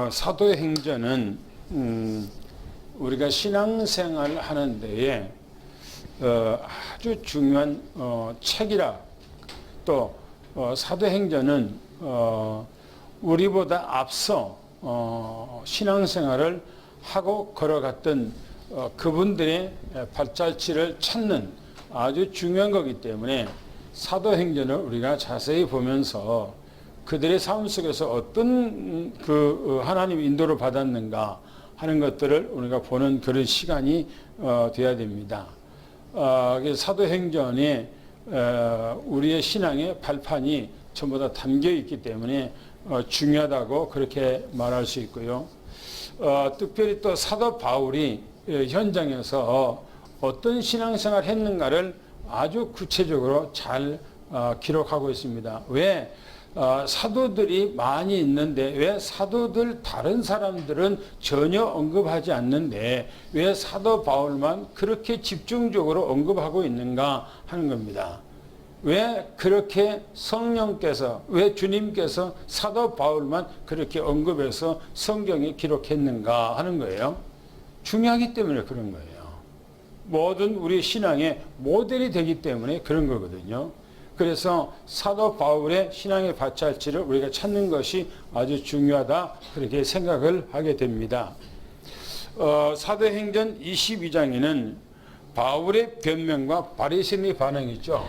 사도행전은 우리가 신앙생활을 하는 데에 아주 중요한 책이라, 또 사도행전은 우리보다 앞서 신앙생활을 하고 걸어갔던 그분들의 발자취를 찾는 아주 중요한 거기 때문에 사도행전을 우리가 자세히 보면서 그들의 삶 속에서 어떤 하나님 인도를 받았는가 하는 것들을 우리가 보는 그런 시간이 돼야 됩니다. 그래서 사도행전에 우리의 신앙의 발판이 전부 다 담겨 있기 때문에 중요하다고 그렇게 말할 수 있고요. 특별히 또 사도 바울이 현장에서 어떤 신앙생활을 했는가를 아주 구체적으로 잘 기록하고 있습니다. 왜 사도들이 많이 있는데 왜 사도들 다른 사람들은 전혀 언급하지 않는데 왜 사도 바울만 그렇게 집중적으로 언급하고 있는가 하는 겁니다. 왜 그렇게 성령께서, 왜 주님께서 사도 바울만 그렇게 언급해서 성경에 기록했는가 하는 거예요. 중요하기 때문에 그런 거예요. 모든 우리 신앙의 모델이 되기 때문에 그런 거거든요. 그래서 사도 바울의 신앙의 발자취를 우리가 찾는 것이 아주 중요하다, 그렇게 생각을 하게 됩니다. 사도행전 22장에는 바울의 변명과 바리새인의 반응이 있죠.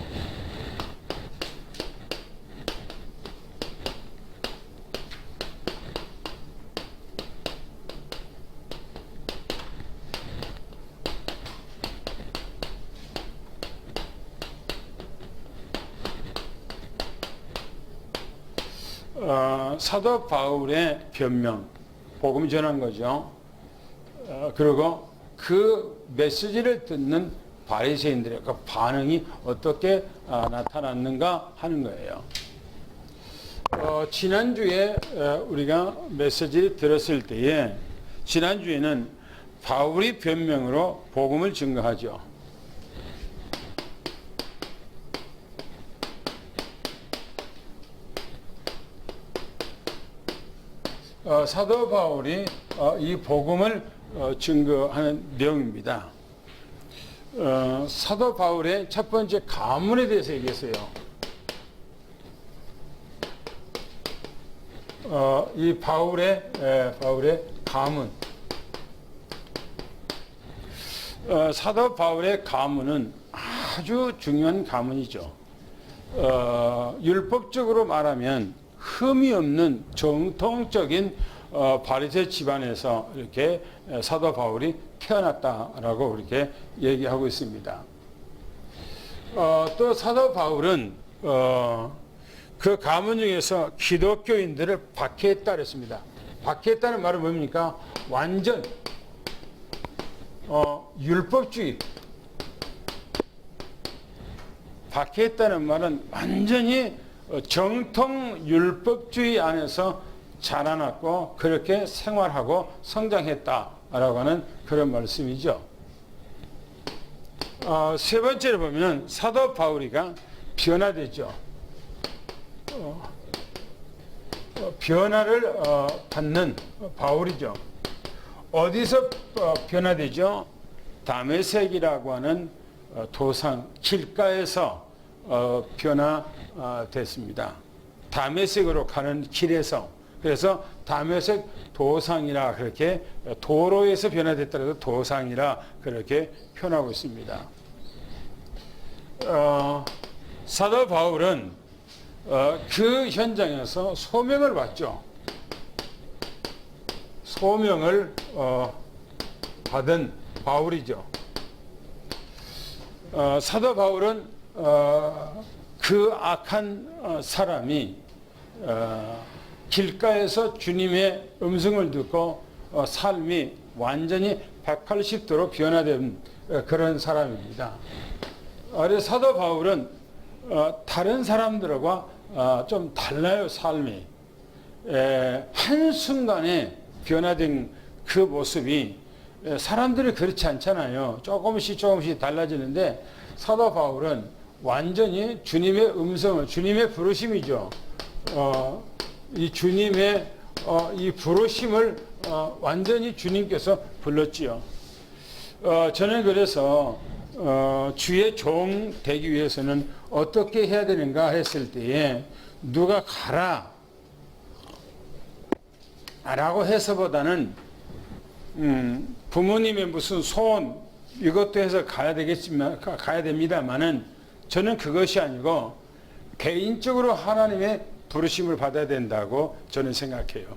사도 바울의 변명, 복음 전한 거죠. 그리고 그 메시지를 듣는 바리새인들의 그 반응이 어떻게 나타났는가 하는 거예요. 지난주에 우리가 메시지 들었을 때에, 지난주에는 바울이 변명으로 복음을 증거하죠. 사도 바울이 이 복음을 증거하는 내용입니다. 사도 바울의 첫 번째 가문에 대해서 얘기했어요. 이 바울의 가문, 사도 바울의 가문은 아주 중요한 가문이죠. 율법적으로 말하면 흠이 없는 정통적인 바리새 집안에서 이렇게 사도 바울이 태어났다라고 이렇게 얘기하고 있습니다. 또 사도 바울은 그 가문 중에서 기독교인들을 박해했다 그랬습니다. 박해했다는 말은 뭡니까? 완전 율법주의. 박해했다는 말은 완전히 정통 율법주의 안에서 자라났고 그렇게 생활하고 성장했다라고 하는 그런 말씀이죠. 세 번째로 보면 사도 바울이가 변화되죠. 변화를 받는 바울이죠. 어디서 변화되죠? 다메섹이라고 하는 도상 길가에서 변화됐습니다. 다메섹으로 가는 길에서. 그래서 다메섹 도상이라, 그렇게 도로에서 변화됐다 해서 도상이라 그렇게 표현하고 있습니다. 사도 바울은 그 현장에서 소명을 받죠. 소명을 받은 바울이죠. 사도 바울은 그 악한 사람이 길가에서 주님의 음성을 듣고 삶이 완전히 180도로 변화된 그런 사람입니다. 그래서 사도 바울은 다른 사람들과 좀 달라요, 삶이. 한순간에 변화된 그 모습이 사람들이 그렇지 않잖아요. 조금씩 달라지는데 사도 바울은 완전히 주님의 음성을, 주님의 부르심이죠. 이 주님의 이 부르심을 완전히 주님께서 불렀지요. 저는 그래서 주의 종 되기 위해서는 어떻게 해야 되는가 했을 때에 누가 가라 라고 해서보다는 부모님의 무슨 소원 이것도 해서 가야 되겠지만 가야 됩니다만은 저는 그것이 아니고 개인적으로 하나님의 부르심을 받아야 된다고 저는 생각해요.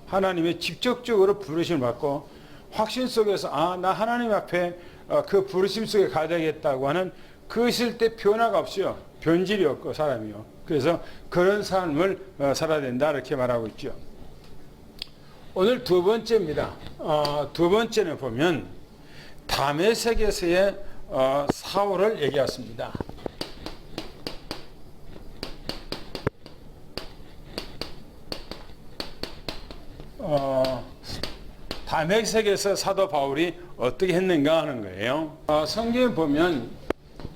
하나님의 직접적으로 부르심을 받고 확신 속에서 나 하나님 앞에 그 부르심 속에 가야 되겠다고 하는 그것일 때 변화가 없어요. 변질이 없고 사람이요. 그래서 그런 삶을 살아야 된다 이렇게 말하고 있죠. 오늘 두 번째입니다. 두 번째는 보면 다메섹에서의 사울을 얘기했습니다. 다메섹에서 사도 바울이 어떻게 했는가 하는 거예요. 성경에 보면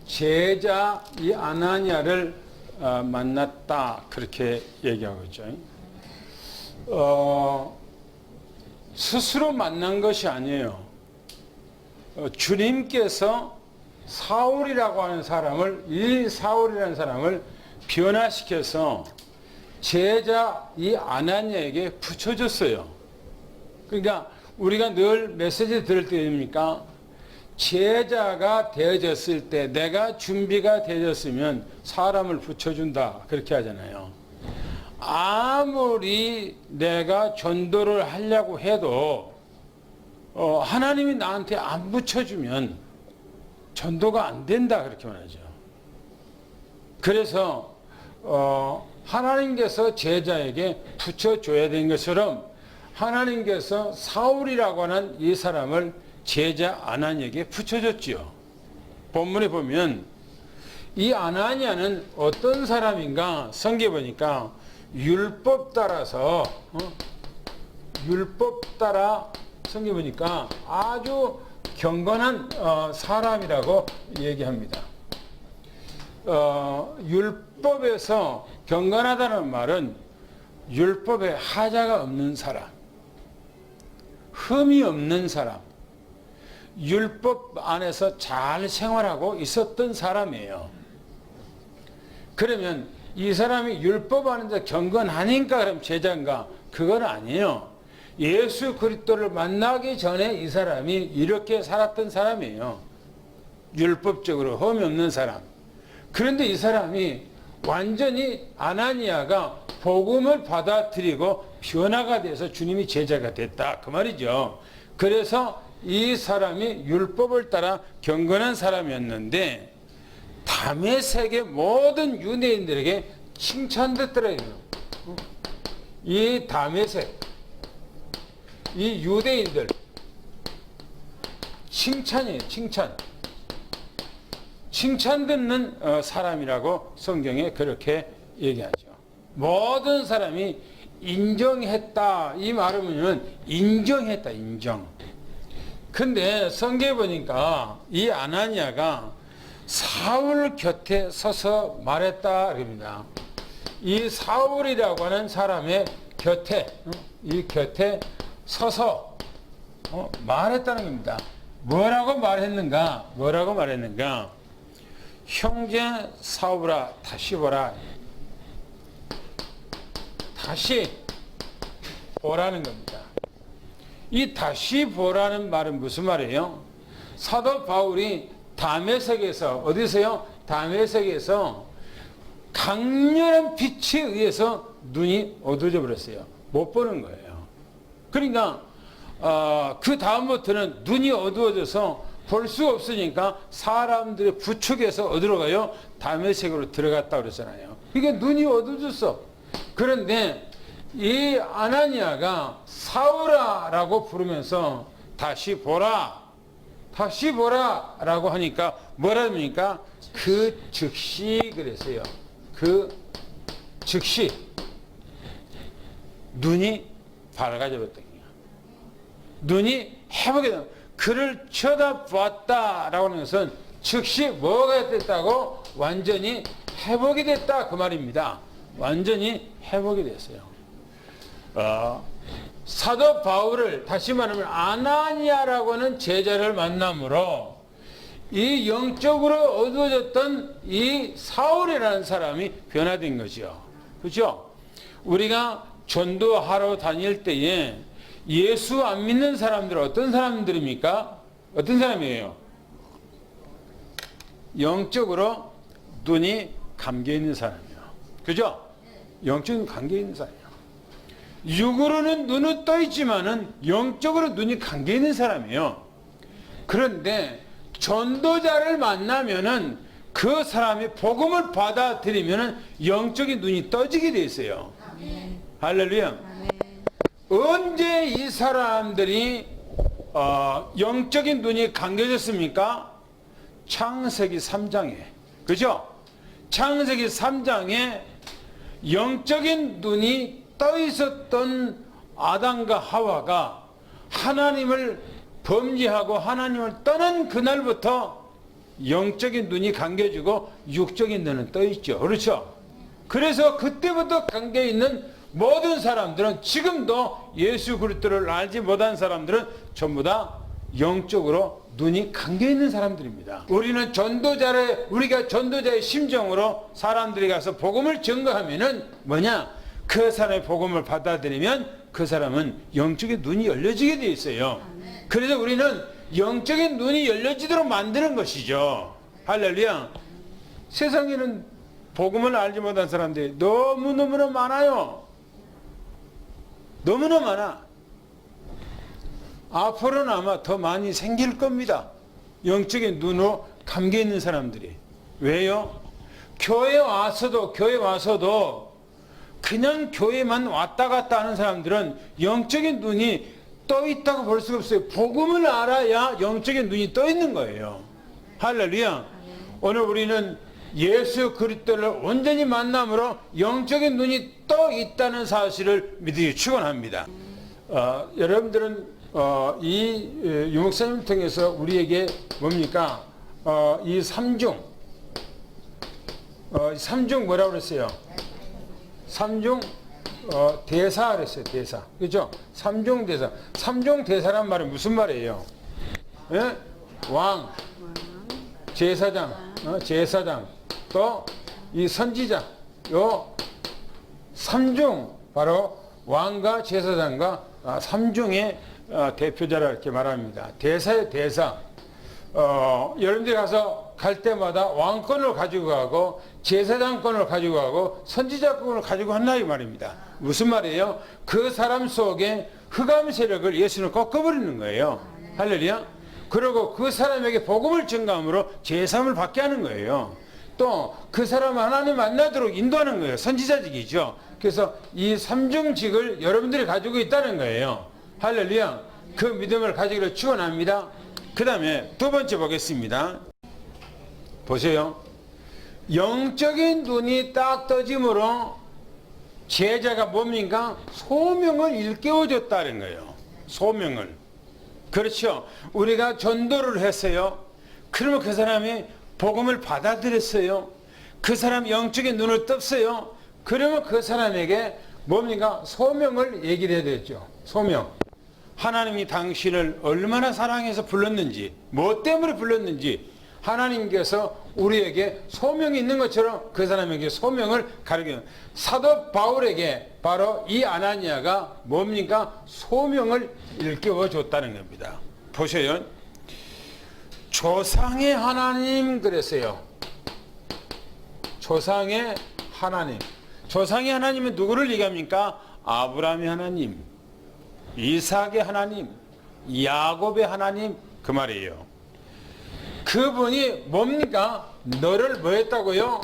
제자 이 아나니아를 만났다 그렇게 얘기하고 있죠. 스스로 만난 것이 아니에요. 주님께서 사울이라고 하는 사람을 이 사울이라는 사람을 변화시켜서 제자 이 아나니아에게 붙여줬어요. 그러니까 우리가 늘 메시지 들을 때 됩니까? 제자가 되어졌을 때 내가 준비가 되어졌으면 사람을 붙여준다 그렇게 하잖아요. 아무리 내가 전도를 하려고 해도 하나님이 나한테 안 붙여주면 전도가 안 된다 그렇게 말하죠. 그래서 하나님께서 제자에게 붙여줘야 되는 것처럼 하나님께서 사울이라고 하는 이 사람을 제자 아나니아에게 붙여줬지요. 본문에 보면 이 아나니아는 어떤 사람인가 성경에 보니까 율법 따라서 율법 따라 성경에 보니까 아주 경건한 사람이라고 얘기합니다. 율법에서 경건하다는 말은 율법에 하자가 없는 사람, 흠이 없는 사람, 율법 안에서 잘 생활하고 있었던 사람이에요. 그러면 이 사람이 율법 안에서 경건하니까 그럼 제자인가? 그건 아니에요. 예수 그리스도를 만나기 전에 이 사람이 이렇게 살았던 사람이에요. 율법적으로 흠이 없는 사람. 그런데 이 사람이 완전히 아나니아가 복음을 받아들이고 변화가 돼서 주님이 제자가 됐다 그 말이죠. 그래서 이 사람이 율법을 따라 경건한 사람이었는데 다메섹의 모든 유대인들에게 칭찬됐더래요. 이 다메섹, 이 유대인들 칭찬이에요. 칭찬 듣는 사람이라고 성경에 그렇게 얘기하죠. 모든 사람이 인정했다. 이 말은 인정했다. 인정. 근데 성경에 보니까 이 아나니아가 사울 곁에 서서 말했다. 그럽니다. 이 사울이라고 하는 사람의 곁에, 이 곁에 서서 말했다는 겁니다. 뭐라고 말했는가? 형제 사울아 다시 보라. 다시 보라는 겁니다. 이 다시 보라는 말은 무슨 말이에요? 사도 바울이 다메섹에서 어디서요? 다메섹에서 강렬한 빛에 의해서 눈이 어두워져 버렸어요. 못 보는 거예요. 그러니까 그 다음부터는 눈이 어두워져서 볼 수 없으니까 사람들의 부축해서 어디로 가요? 다메섹으로 들어갔다 그랬잖아요. 이게 눈이 어두워졌어. 그런데 이 아나니아가 사울아라고 부르면서 다시 보라 라고 하니까 뭐랍니까? 그 즉시 그랬어요. 그 즉시 눈이 밝아져 버렸다. 눈이 회복이 된다. 그를 쳐다보았다라고 하는 것은 즉시 뭐가 됐다고? 완전히 회복이 됐다 그 말입니다. 완전히 회복이 됐어요. 사도 바울을 다시 말하면 아나니아라고 하는 제자를 만남으로 이 영적으로 어두워졌던 이 사울이라는 사람이 변화된 거죠. 그렇죠? 우리가 전도하러 다닐 때에 예수 안 믿는 사람들은 어떤 사람들입니까? 어떤 사람이에요? 영적으로 눈이 감겨 있는 사람이에요. 그죠? 영적인 감겨 있는 사람이에요. 육으로는 눈은 떠 있지만은 영적으로 눈이 감겨 있는 사람이에요. 그런데 전도자를 만나면은 그 사람이 복음을 받아들이면은 영적인 눈이 떠지게 돼 있어요. 아멘. 할렐루야. 아멘. 언제 이 사람들이 영적인 눈이 감겨졌습니까? 창세기 3장에. 그죠? 창세기 3장에 영적인 눈이 떠 있었던 아담과 하와가 하나님을 범죄하고 하나님을 떠난 그날부터 영적인 눈이 감겨지고 육적인 눈은 떠 있죠. 그렇죠? 그래서 그때부터 감겨 있는 모든 사람들은 지금도 예수 그리스도를 알지 못한 사람들은 전부 다 영적으로 눈이 감겨 있는 사람들입니다. 우리가 전도자의 심정으로 사람들이 가서 복음을 증거하면은 뭐냐? 그 사람의 복음을 받아들이면 그 사람은 영적인 눈이 열려지게 되어 있어요. 그래서 우리는 영적인 눈이 열려지도록 만드는 것이죠. 할렐루야. 세상에는 복음을 알지 못한 사람들이 너무너무나 많아요. 너무나 많아. 앞으로는 아마 더 많이 생길 겁니다. 영적인 눈으로 감겨 있는 사람들이. 왜요? 교회 와서도 그냥 교회만 왔다 갔다 하는 사람들은 영적인 눈이 떠 있다고 볼 수가 없어요. 복음을 알아야 영적인 눈이 떠 있는 거예요. 할렐루야. 오늘 우리는 예수 그리스도를 온전히 만남으로 영적인 눈이 떠 있다는 사실을 믿으기 축원합니다. 여러분들은 이 유목사님을 통해서 우리에게 뭡니까? 이 삼중 뭐라고 그랬어요? 삼중 대사 그랬어요. 대사. 그죠? 삼중 대사. 삼중 대사란 말은 무슨 말이에요? 예? 왕, 제사장, 제사장, 또 이 선지자. 요 삼중, 바로 왕과 제사장과 삼중의 대표자라 이렇게 말합니다. 대사의 대사. 여러분들이 가서 갈 때마다 왕권을 가지고 가고 제사장권을 가지고 가고 선지자권을 가지고 한다 이 말입니다. 무슨 말이에요? 그 사람 속에 흑암 세력을 예수는 꺾어버리는 거예요. 할렐루야. 그리고 그 사람에게 복음을 증거함으로 제사함을 받게 하는 거예요. 또 그 사람 하나님 만나도록 인도하는 거예요. 선지자직이죠. 그래서 이 삼중직을 여러분들이 가지고 있다는 거예요. 할렐루야. 그 믿음을 가지기를 축원합니다. 그 다음에 두 번째 보겠습니다. 보세요. 영적인 눈이 딱 떠짐으로 제자가 뭡니까? 소명을 일깨워줬다는 거예요. 소명을. 그렇죠. 우리가 전도를 했어요. 그러면 그 사람이 복음을 받아들였어요. 그 사람 영적인 눈을 떴어요. 그러면 그 사람에게 뭡니까? 소명을 얘기를 해야 되죠. 소명. 하나님이 당신을 얼마나 사랑해서 불렀는지, 뭐 때문에 불렀는지 하나님께서 우리에게 소명이 있는 것처럼 그 사람에게 소명을 가르쳐요. 사도 바울에게 바로 이 아나니아가 뭡니까? 소명을 일깨워 줬다는 겁니다. 보세요. 조상의 하나님 그랬어요. 조상의 하나님. 조상의 하나님은 누구를 얘기합니까? 아브라함의 하나님, 이삭의 하나님, 야곱의 하나님, 그 말이에요. 그분이 뭡니까? 너를 뭐 했다고요?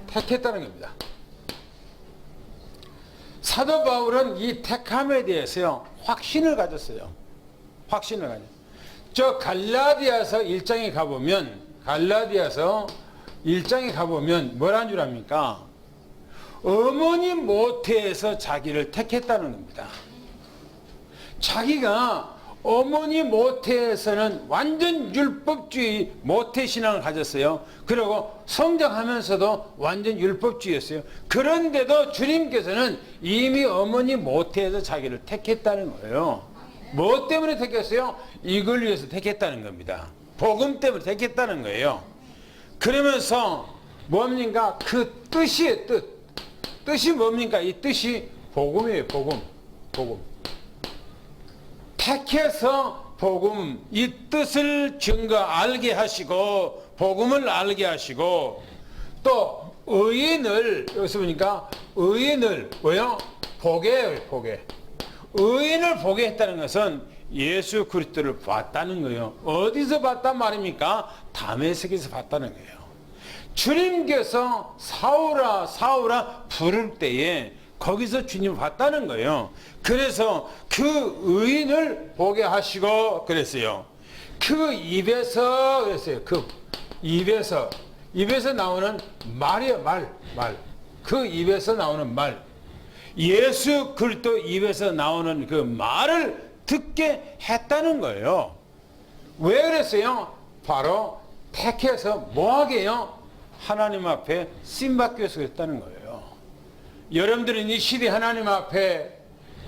택했다는 겁니다. 사도 바울은 이 택함에 대해서요, 확신을 가졌어요. 확신을 가졌어요. 저 갈라디아서 1장에 가보면 뭐라는 줄 압니까? 어머니 모태에서 자기를 택했다는 겁니다. 자기가 어머니 모태에서는 완전 율법주의 모태신앙을 가졌어요. 그리고 성장하면서도 완전 율법주의였어요. 그런데도 주님께서는 이미 어머니 모태에서 자기를 택했다는 거예요. 뭐 때문에 택했어요? 이걸 위해서 택했다는 겁니다. 복음 때문에 택했다는 거예요. 그러면서 뭡니까? 그 뜻이에요. 뜻이 뭡니까? 이 뜻이 복음이에요. 복음. 택해서 복음, 이 뜻을 증거 알게 하시고 복음을 알게 하시고 또 의인을, 여기서 보니까 의인을 뭐요? 보게. 의인을 보게 했다는 것은 예수 그리스도를 봤다는 거예요. 어디서 봤단 말입니까? 다메섹에서 봤다는 거예요. 주님께서 사울아 부를 때에 거기서 주님을 봤다는 거예요. 그래서 그 의인을 보게 하시고 그랬어요. 그 입에서 그랬어요. 그 입에서 나오는 말이에요. 말. 그 입에서 나오는 말. 예수 그리스도 입에서 나오는 그 말을 듣게 했다는 거예요. 왜 그랬어요? 바로 택해서 뭐하게 해요? 하나님 앞에 쓰임받기 위해서 그랬다는 거예요. 여러분들은 이 시대 하나님 앞에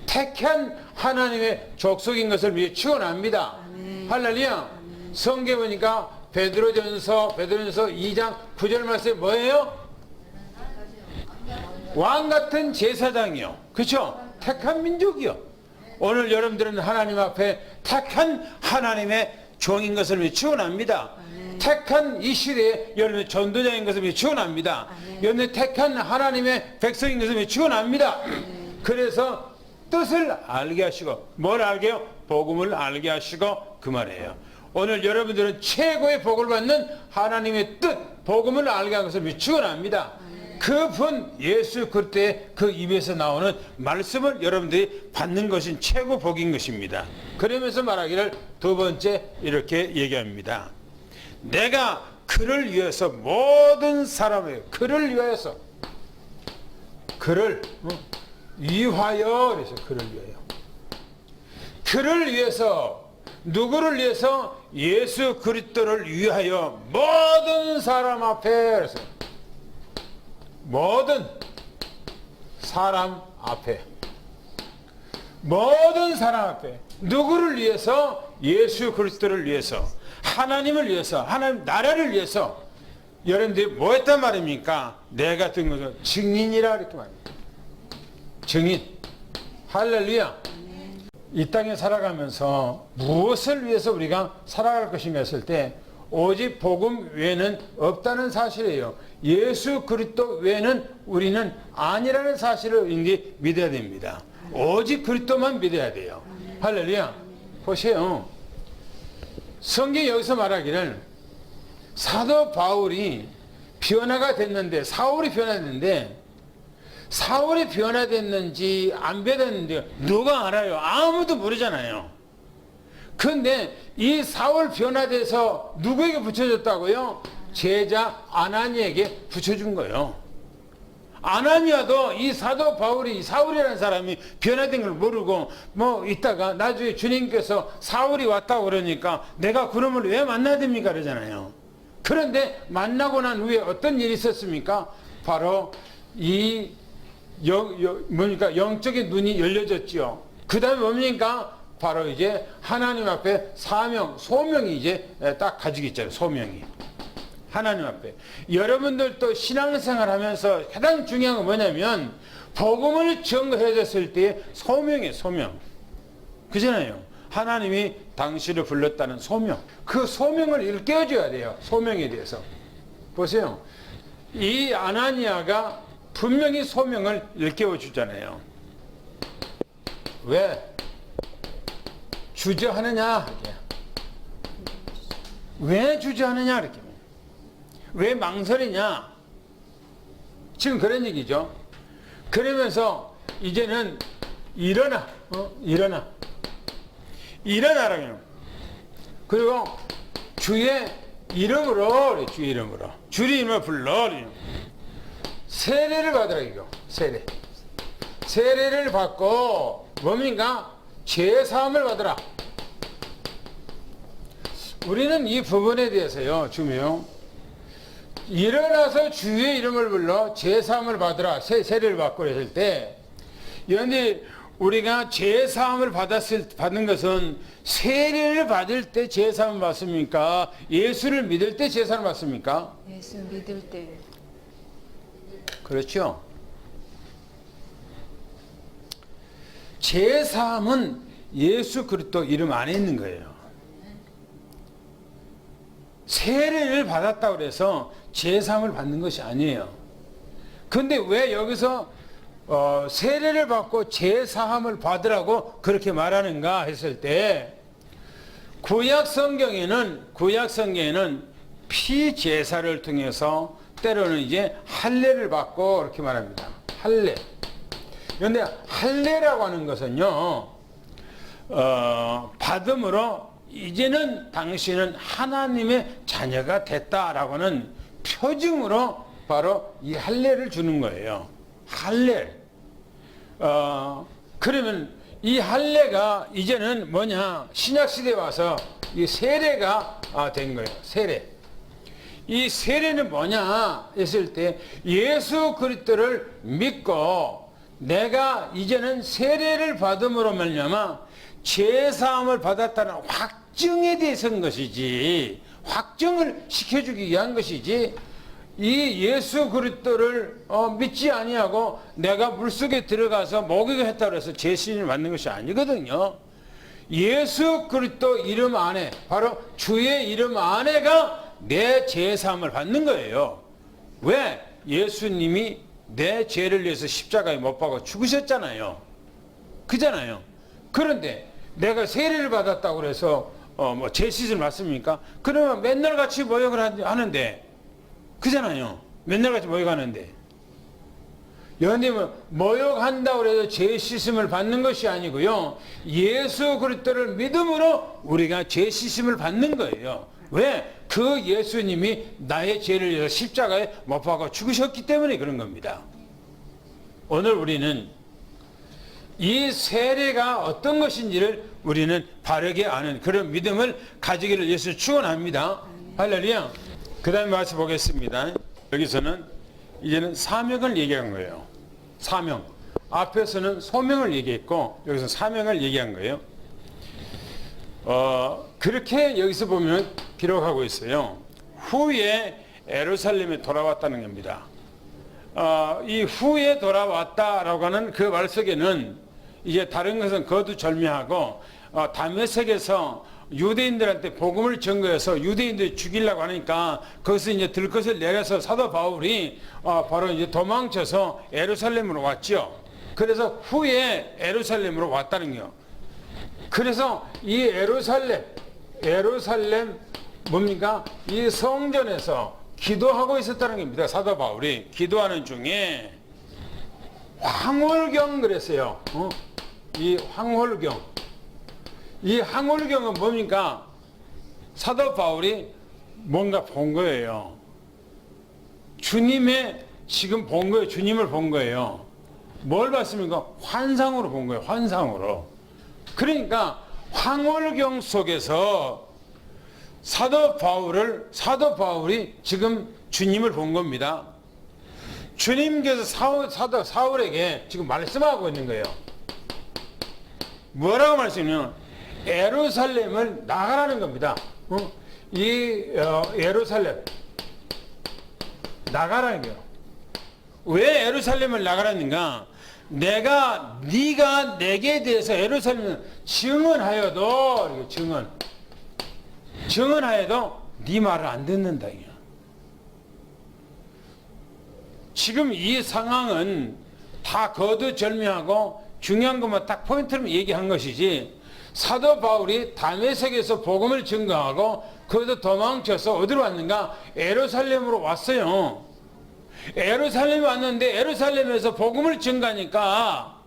택한 하나님의 족속인 것을 위해 축원합니다. 할렐루야. 성경에 보니까 베드로전서 2장 9절 말씀에 뭐예요? 왕 같은 제사장이요. 그렇죠? 택한 민족이요. 오늘 여러분들은 하나님 앞에 택한 하나님의 종인 것을 위해 축원합니다. 택한 이 시대에 여러분의 전도자인 것을 위해 축원합니다. 여러분의 택한 하나님의 백성인 것을 위해 축원합니다. 그래서 뜻을 알게 하시고 뭘 알게 해요? 복음을 알게 하시고 그 말이에요. 오늘 여러분들은 최고의 복을 받는 하나님의 뜻, 복음을 알게 한 것을 위해 축원합니다. 그분 예수 그리스도의 그 입에서 나오는 말씀을 여러분들이 받는 것이 최고 복인 것입니다. 그러면서 말하기를 두 번째 이렇게 얘기합니다. 내가 그를 위해서 모든 사람을 그를 위해서 그를 위하여 그래서 그를 위해서 누구를 위해서 예수 그리스도를 위하여 모든 사람 앞에 그래서 모든 사람 앞에 누구를 위해서 예수 그리스도를 위해서 하나님을 위해서 하나님 나라를 위해서 여러분들이 뭐 했단 말입니까? 내가 든 것은 증인이라 이렇게 말합니다. 증인. 할렐루야. 이 땅에 살아가면서 무엇을 위해서 우리가 살아갈 것인가 했을 때 오직 복음 외에는 없다는 사실이에요. 예수 그리스도 외에는 우리는 아니라는 사실을 우리 믿어야 됩니다. 오직 그리스도만 믿어야 돼요. 할렐루야. 보세요. 성경이 여기서 말하기를 사도 바울이 변화가 됐는데 사울이 변화됐는지 안 변화됐는지 누가 알아요? 아무도 모르잖아요. 그런데 이 사울 변화돼서 누구에게 붙여졌다고요? 제자 아나니에게 붙여준 거예요. 아나니아도 이 사도 바울이 사울이라는 사람이 변화된 걸 모르고 뭐 있다가 나중에 주님께서 사울이 왔다고 그러니까 내가 그놈을 왜 만나야 됩니까? 그러잖아요. 그런데 만나고 난 후에 어떤 일이 있었습니까? 바로 이 뭡니까? 영적인 눈이 열려졌지요. 그 다음에 뭡니까? 바로 이제 하나님 앞에 소명이 이제 딱 가지고 있잖아요. 소명이. 하나님 앞에. 여러분들도 신앙생활 하면서 가장 중요한 건 뭐냐면 복음을 증거해줬을 때 소명이에요. 소명. 그잖아요. 하나님이 당신을 불렀다는 소명. 그 소명을 일깨워줘야 돼요. 소명에 대해서. 보세요. 이 아나니아가 분명히 소명을 일깨워주잖아요. 왜? 주저하느냐? 왜 주저하느냐? 이렇게. 왜 망설이냐? 지금 그런 얘기죠. 그러면서 이제는 일어나라고요. 그리고 주의 이름으로 주의 이름을 불러 세례를 받으라 이거. 세례를 받고 뭡니까? 죄 사함을 받으라. 우리는 이 부분에 대해서요, 주명, 일어나서 주의 이름을 불러 제사함을 받으라, 세례를 받고 했을 때, 그런데 우리가 제사함을 받는 것은 세례를 받을 때 제사함을 받습니까? 예수를 믿을 때 제사함을 받습니까? 예수 믿을 때. 그렇죠. 제사함은 예수 그리스도 이름 안에 있는 거예요. 세례를 받았다고 해서 제사함을 받는 것이 아니에요. 근데 왜 여기서 세례를 받고 제사함을 받으라고 그렇게 말하는가 했을 때, 구약 성경에는 피 제사를 통해서 때로는 이제 할례를 받고 그렇게 말합니다. 할례. 그런데 할례라고 하는 것은요, 받음으로 이제는 당신은 하나님의 자녀가 됐다라고는 표징으로 바로 이 할례를 주는 거예요. 할례. 그러면 이 할례가 이제는 뭐냐? 신약 시대에 와서 이 세례가 된 거예요. 세례. 이 세례는 뭐냐 했을 때, 예수 그리스도를 믿고 내가 이제는 세례를 받음으로 말미암아 제사함을 받았다는 확증에 대해서인 것이지, 확증을 시켜주기 위한 것이지, 이 예수 그리스도를 믿지 아니하고 내가 물속에 들어가서 목욕을 했다고 해서 제신을 받는 것이 아니거든요. 예수 그리스도 이름 안에, 바로 주의 이름 안에가 내 제사함을 받는 거예요. 왜? 예수님이 내 죄를 위해서 십자가에 못 박아 죽으셨잖아요. 그잖아요. 그런데 내가 세례를 받았다고 해서 제 씻을 맞습니까? 그러면 맨날 같이 모욕을 하는데, 그잖아요. 맨날 같이 모욕하는데, 여러분들 모욕한다고 해서 죄 씻음을 받는 것이 아니고요, 예수 그리스도를 믿음으로 우리가 죄 씻음을 받는 거예요. 왜? 그 예수님이 나의 죄를 위해서 십자가에 못 박아 죽으셨기 때문에 그런 겁니다. 오늘 우리는 이 세례가 어떤 것인지를 우리는 바르게 아는 그런 믿음을 가지기를 예수 축원합니다. 할렐루야. 그 다음에 말씀 보겠습니다. 여기서는 이제는 사명을 얘기한 거예요. 사명. 앞에서는 소명을 얘기했고 여기서 사명을 얘기한 거예요. 그렇게 여기서 보면 기록하고 있어요. 후에 예루살렘에 돌아왔다는 겁니다. 이 후에 돌아왔다라고 하는 그 말 속에는 이제 다른 것은 거두절미하고 다메섹에서 유대인들한테 복음을 전거해서 유대인들이 죽이려고 하니까 거기서 이제 들것을 내려서 사도 바울이 바로 이제 도망쳐서 예루살렘으로 왔죠. 그래서 후에 예루살렘으로 왔다는 거예요. 그래서 이 예루살렘 뭡니까? 이 성전에서 기도하고 있었다는 겁니다. 사도 바울이 기도하는 중에 황홀경 그랬어요. 이 황홀경. 이 황홀경은 뭡니까? 사도 바울이 뭔가 본 거예요. 주님의 지금 본 거예요. 주님을 본 거예요. 뭘 봤습니까? 환상으로 본 거예요. 환상으로. 그러니까 황홀경 속에서 사도 바울이 지금 주님을 본 겁니다. 주님께서 사도 사울에게 지금 말씀하고 있는 거예요. 뭐라고 말씀하냐면 예루살렘을 나가라는 겁니다. 예루살렘 나가라는 거예요. 왜 예루살렘을 나가라는가? 네가 내게 대해서 예루살렘을 증언하여도 네 말을 안 듣는다. 지금 이 상황은 다 거두절미하고 중요한 것만 딱 포인트로 얘기한 것이지, 사도 바울이 다메섹에서 복음을 증거하고 거기서 도망쳐서 어디로 왔는가? 예루살렘으로 왔어요. 예루살렘에 왔는데 예루살렘에서 복음을 증거하니까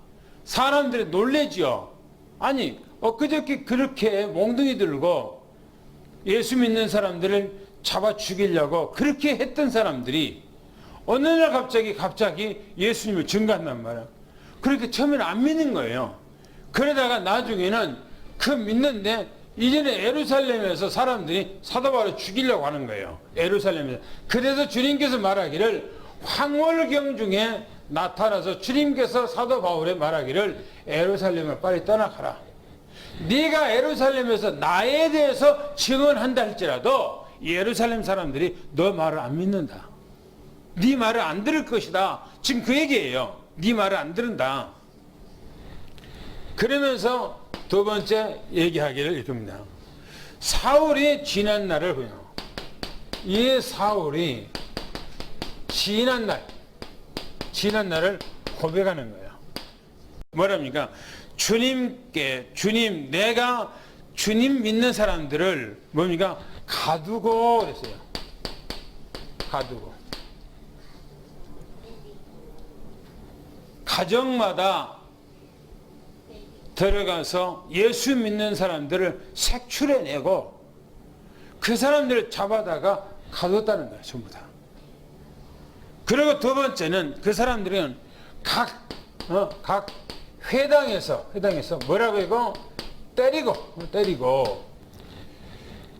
사람들이 놀래지요. 아니 엊그저께 그렇게 몽둥이 들고 예수 믿는 사람들을 잡아 죽이려고 그렇게 했던 사람들이 어느 날 갑자기 예수님을 증거한단 말이야. 그렇게 처음에는 안 믿는 거예요. 그러다가 나중에는 그 믿는데 이전에 예루살렘에서 사람들이 사도 바울을 죽이려고 하는 거예요. 예루살렘에서. 그래서 주님께서 말하기를 황홀경 중에 나타나서 주님께서 사도 바울에 말하기를 예루살렘을 빨리 떠나가라. 네가 예루살렘에서 나에 대해서 증언한다 할지라도 예루살렘 사람들이 너 말을 안 믿는다. 네 말을 안 들을 것이다. 지금 그 얘기예요. 네 말을 안 들은다. 그러면서 두 번째 얘기하기를 이릅니다. 사울이 지난 날을 보여. 이 사울이 지난 날을 고백하는 거예요. 뭐랍니까? 주님, 내가 주님 믿는 사람들을 뭡니까? 가두고 그랬어요. 가두고. 가정마다 들어가서 예수 믿는 사람들을 색출해내고 그 사람들을 잡아다가 가뒀다는 거예요. 전부 다. 그리고 두 번째는 그 사람들은 각 회당에서 뭐라고 하고 때리고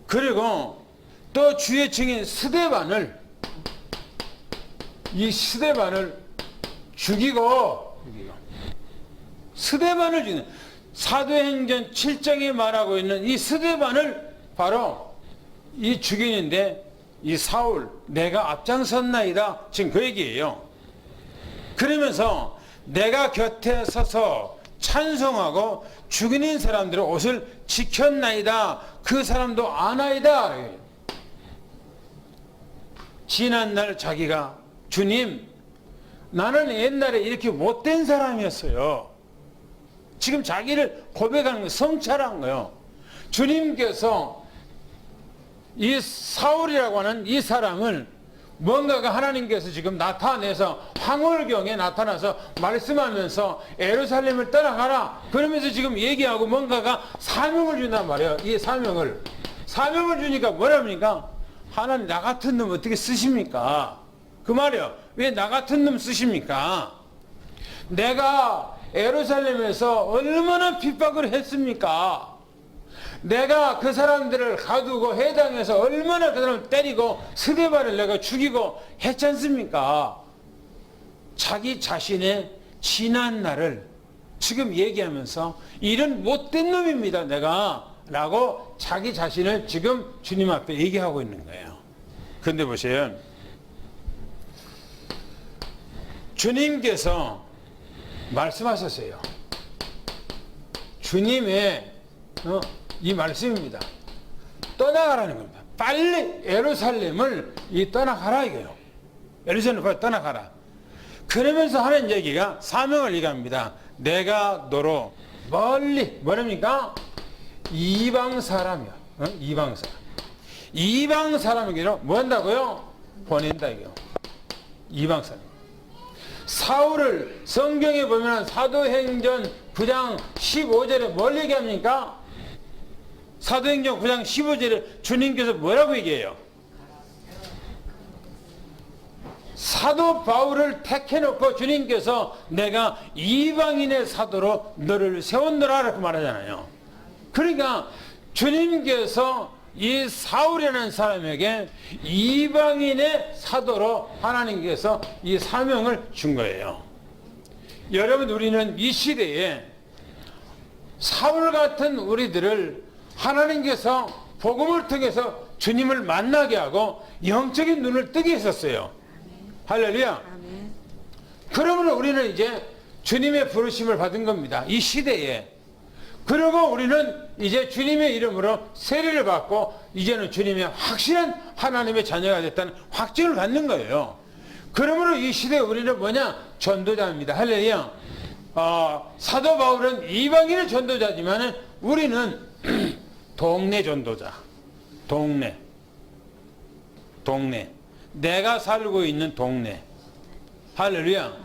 그리고 또 주의 증인 스데반을 죽이고 스데반을 죽이는 사도행전 7장에 말하고 있는 이 스데반을 바로 이 죽이는데 이 사울 내가 앞장섰나이다 지금 그 얘기예요. 그러면서 내가 곁에 서서 찬송하고 죽이는 사람들의 옷을 지켰나이다 그 사람도 아나이다. 지난날 자기가 주님 나는 옛날에 이렇게 못된 사람이었어요. 지금 자기를 고백하는 거 성찰한 거예요. 주님께서 이 사울이라고 하는 이 사람을 뭔가가 하나님께서 지금 나타내서 황홀경에 나타나서 말씀하면서 예루살렘을 떠나가라 그러면서 지금 얘기하고 뭔가가 사명을 준단 말이에요. 이 사명을 주니까 뭐랍니까? 하나님 나 같은 놈 어떻게 쓰십니까? 그 말이에요. 왜 나 같은 놈 쓰십니까? 내가 예루살렘에서 얼마나 핍박을 했습니까? 내가 그 사람들을 가두고 해당해서 얼마나 그 사람을 때리고 스데반을 내가 죽이고 했지 않습니까? 자기 자신의 지난 날을 지금 얘기하면서 이런 못된 놈입니다 내가 라고 자기 자신을 지금 주님 앞에 얘기하고 있는 거예요. 그런데 보세요. 주님께서 말씀하셨어요. 주님의 이 말씀입니다. 떠나가라는 겁니다. 빨리 예루살렘을 떠나가라 이거예요. 예루살렘을 빨리 떠나가라. 그러면서 하는 얘기가 사명을 얘기합니다. 내가 너로 멀리 뭐랍니까? 이방 사람이야. 이방 사람. 이방 사람에게로 뭐 한다고요? 보낸다 이거요. 이방 사람. 사울을 성경에 보면 사도행전 9장 15절에 뭘 얘기합니까? 사도행전 9장 15절에 주님께서 뭐라고 얘기해요? 사도 바울을 택해놓고 주님께서 내가 이방인의 사도로 너를 세웠노라 라고 말하잖아요. 그러니까 주님께서 이 사울이라는 사람에게 이방인의 사도로 하나님께서 이 사명을 준 거예요. 여러분 우리는 이 시대에 사울 같은 우리들을 하나님께서 복음을 통해서 주님을 만나게 하고 영적인 눈을 뜨게 했었어요. 할렐루야. 그러므로 우리는 이제 주님의 부르심을 받은 겁니다. 이 시대에. 그리고 우리는 이제 주님의 이름으로 세례를 받고 이제는 주님의 확실한 하나님의 자녀가 됐다는 확증을 갖는 거예요. 그러므로 이 시대에 우리는 뭐냐? 전도자입니다. 할렐루야. 사도 바울은 이방인의 전도자지만 우리는 동네 전도자. 동네. 내가 살고 있는 동네. 할렐루야.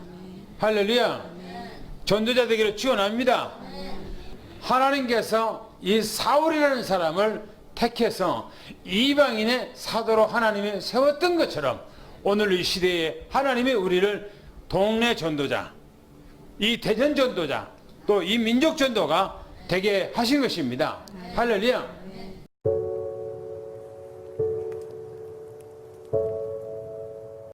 할렐루야. 전도자 되기를 축원합니다. 하나님께서 이 사울이라는 사람을 택해서 이방인의 사도로 하나님이 세웠던 것처럼 오늘 이 시대에 하나님이 우리를 동네 전도자, 이 대전 전도자, 또 이 민족 전도가 되게 하신 것입니다. 할렐루야.